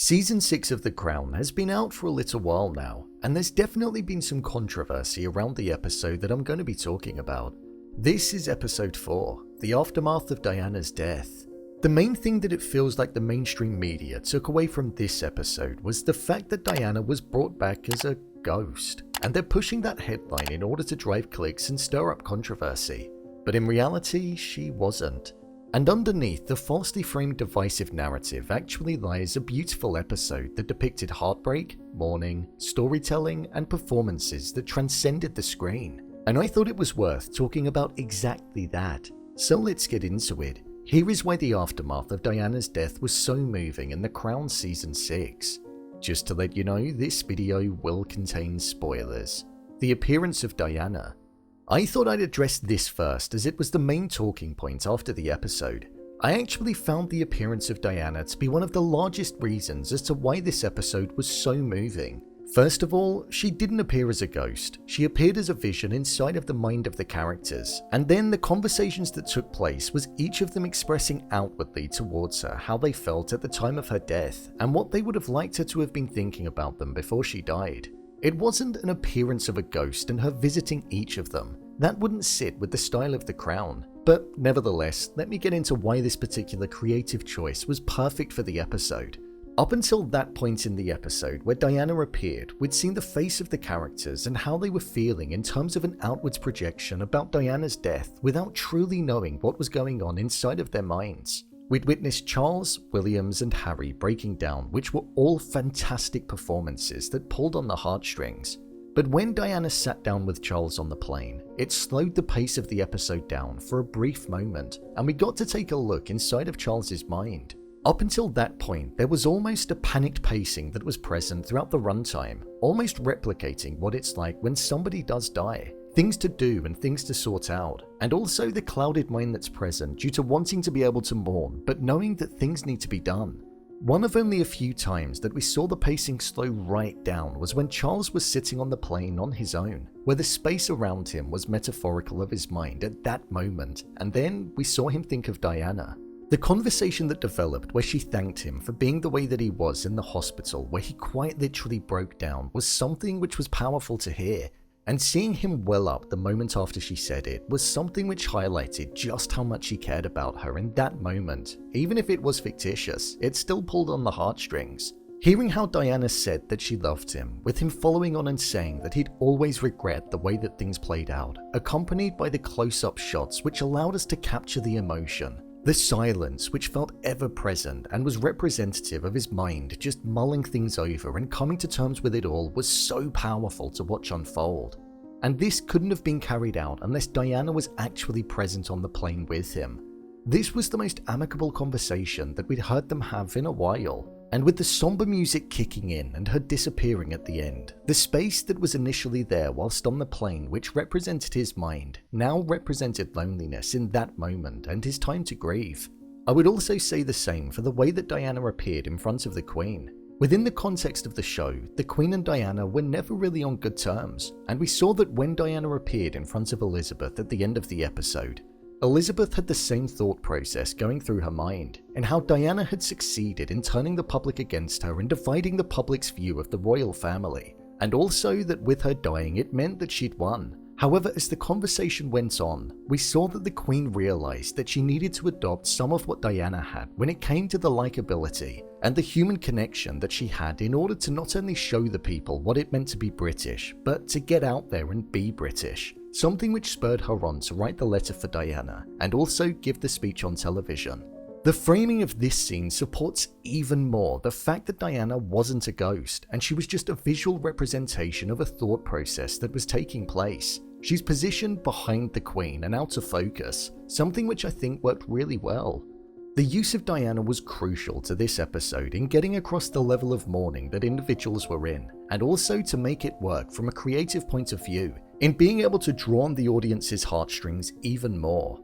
Season 6 of The Crown has been out for a little while now, and there's definitely been some controversy around the episode that I'm going to be talking about. This is episode 4, the aftermath of Diana's death. The main thing that it feels like the mainstream media took away from this episode was the fact that Diana was brought back as a ghost, and they're pushing that headline in order to drive clicks and stir up controversy. But in reality, she wasn't. And underneath the falsely framed divisive narrative actually lies a beautiful episode that depicted heartbreak, mourning, storytelling, and performances that transcended the screen. And I thought it was worth talking about exactly that. So let's get into it. Here is why the aftermath of Diana's death was so moving in The Crown Season 6. Just to let you know, this video will contain spoilers. The appearance of Diana. I thought I'd address this first as it was the main talking point after the episode. I actually found the appearance of Diana to be one of the largest reasons as to why this episode was so moving. First of all, she didn't appear as a ghost, she appeared as a vision inside of the mind of the characters, and then the conversations that took place was each of them expressing outwardly towards her how they felt at the time of her death and what they would have liked her to have been thinking about them before she died. It wasn't an appearance of a ghost and her visiting each of them. That wouldn't sit with the style of The Crown. But nevertheless, let me get into why this particular creative choice was perfect for the episode. Up until that point in the episode where Diana appeared, we'd seen the face of the characters and how they were feeling in terms of an outwards projection about Diana's death without truly knowing what was going on inside of their minds. We'd witnessed Charles, Williams, and Harry breaking down, which were all fantastic performances that pulled on the heartstrings. But when Diana sat down with Charles on the plane, it slowed the pace of the episode down for a brief moment, and we got to take a look inside of Charles's mind. Up until that point, there was almost a panicked pacing that was present throughout the runtime, almost replicating what it's like when somebody does die. Things to do and things to sort out, and also the clouded mind that's present due to wanting to be able to mourn, but knowing that things need to be done. One of only a few times that we saw the pacing slow right down was when Charles was sitting on the plane on his own, where the space around him was metaphorical of his mind at that moment, and then we saw him think of Diana. The conversation that developed where she thanked him for being the way that he was in the hospital where he quite literally broke down was something which was powerful to hear. And seeing him well up the moment after she said it was something which highlighted just how much he cared about her in that moment. Even if it was fictitious, it still pulled on the heartstrings. Hearing how Diana said that she loved him, with him following on and saying that he'd always regret the way that things played out, accompanied by the close-up shots which allowed us to capture the emotion. The silence, which felt ever present and was representative of his mind just mulling things over and coming to terms with it all, was so powerful to watch unfold. And this couldn't have been carried out unless Diana was actually present on the plane with him. This was the most amicable conversation that we'd heard them have in a while. And with the somber music kicking in and her disappearing at the end, the space that was initially there whilst on the plane which represented his mind, now represented loneliness in that moment and his time to grieve. I would also say the same for the way that Diana appeared in front of the Queen. Within the context of the show, the Queen and Diana were never really on good terms, and we saw that when Diana appeared in front of Elizabeth at the end of the episode, Elizabeth had the same thought process going through her mind, and how Diana had succeeded in turning the public against her and dividing the public's view of the royal family, and also that with her dying it meant that she'd won. However, as the conversation went on, we saw that the Queen realised that she needed to adopt some of what Diana had when it came to the likability and the human connection that she had in order to not only show the people what it meant to be British, but to get out there and be British. Something which spurred her on to write the letter for Diana and also give the speech on television. The framing of this scene supports even more the fact that Diana wasn't a ghost and she was just a visual representation of a thought process that was taking place. She's positioned behind the Queen and out of focus, something which I think worked really well. The use of Diana was crucial to this episode in getting across the level of mourning that individuals were in, and also to make it work from a creative point of view, in being able to draw on the audience's heartstrings even more.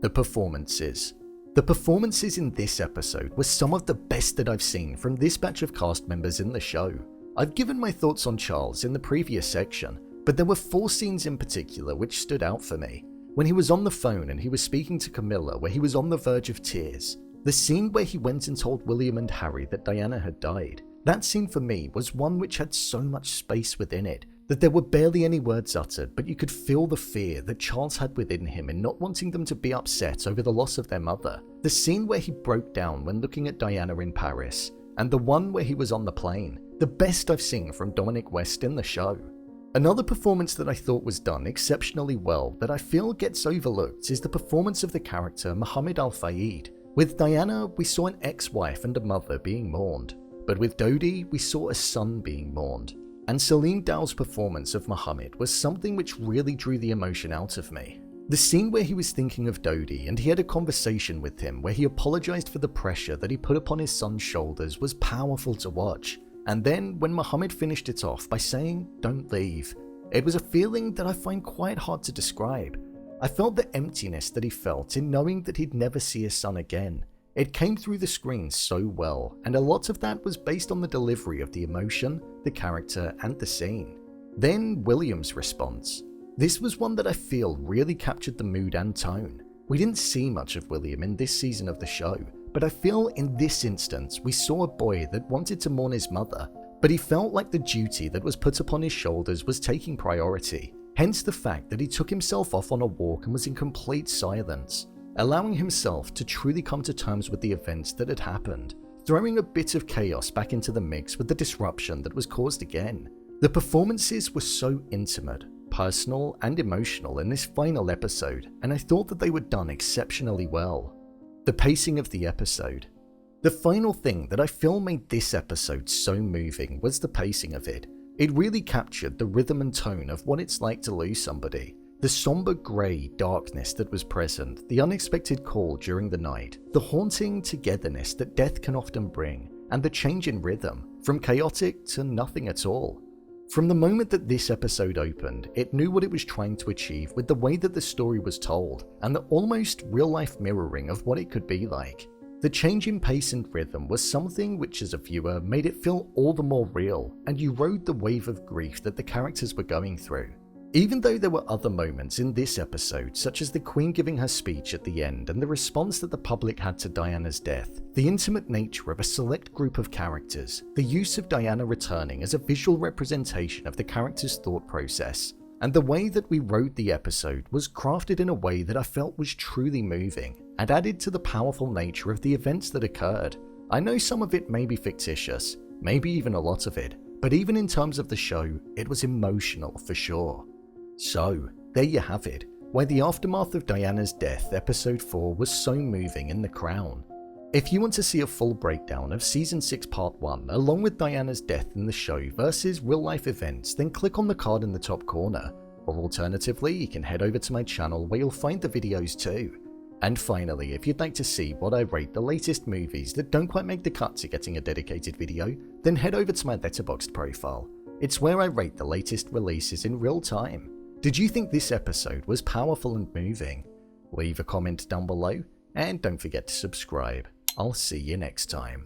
The performances. The performances in this episode were some of the best that I've seen from this batch of cast members in the show. I've given my thoughts on Charles in the previous section, but there were 4 scenes in particular which stood out for me. When he was on the phone and he was speaking to Camilla where he was on the verge of tears, The scene where he went and told William and Harry that Diana had died. That scene for me was one which had so much space within it that there were barely any words uttered, but you could feel the fear that Charles had within him in not wanting them to be upset over the loss of their mother. The scene where he broke down when looking at Diana in Paris, and the one where he was on the plane. The best I've seen from Dominic West in the show. Another performance that I thought was done exceptionally well that I feel gets overlooked is the performance of the character Mohammed Al Fayed. With Diana, we saw an ex-wife and a mother being mourned, but with Dodi, we saw a son being mourned. And Salim Dow's performance of Mohammed was something which really drew the emotion out of me. The scene where he was thinking of Dodi and he had a conversation with him where he apologized for the pressure that he put upon his son's shoulders was powerful to watch. And then when Mohammed finished it off by saying, "Don't leave," it was a feeling that I find quite hard to describe. I felt the emptiness that he felt in knowing that he'd never see his son again. It came through the screen so well, and a lot of that was based on the delivery of the emotion, the character, and the scene. Then William's response. This was one that I feel really captured the mood and tone. We didn't see much of William in this season of the show, but I feel in this instance we saw a boy that wanted to mourn his mother, but he felt like the duty that was put upon his shoulders was taking priority, hence the fact that he took himself off on a walk and was in complete silence, allowing himself to truly come to terms with the events that had happened, throwing a bit of chaos back into the mix with the disruption that was caused again. The performances were so intimate, personal, and emotional in this final episode, and I thought that they were done exceptionally well. The pacing of the episode. The final thing that I feel made this episode so moving was the pacing of it. It really captured the rhythm and tone of what it's like to lose somebody. The somber grey darkness that was present, the unexpected call during the night, the haunting togetherness that death can often bring, and the change in rhythm, from chaotic to nothing at all. From the moment that this episode opened, it knew what it was trying to achieve with the way that the story was told, and the almost real-life mirroring of what it could be like. The change in pace and rhythm was something which as a viewer made it feel all the more real, and you rode the wave of grief that the characters were going through. Even though there were other moments in this episode, such as the Queen giving her speech at the end and the response that the public had to Diana's death, the intimate nature of a select group of characters, the use of Diana returning as a visual representation of the character's thought process, and the way that we wrote the episode was crafted in a way that I felt was truly moving and added to the powerful nature of the events that occurred. I know some of it may be fictitious, maybe even a lot of it, but even in terms of the show, it was emotional for sure. So, there you have it, why the aftermath of Diana's death episode 4 was so moving in The Crown. If you want to see a full breakdown of season 6 part 1 along with Diana's death in the show versus real life events, then click on the card in the top corner, or alternatively you can head over to my channel where you'll find the videos too. And finally, if you'd like to see what I rate the latest movies that don't quite make the cut to getting a dedicated video, then head over to my Letterboxd profile. It's where I rate the latest releases in real time. Did you think this episode was powerful and moving? Leave a comment down below, and don't forget to subscribe. I'll see you next time.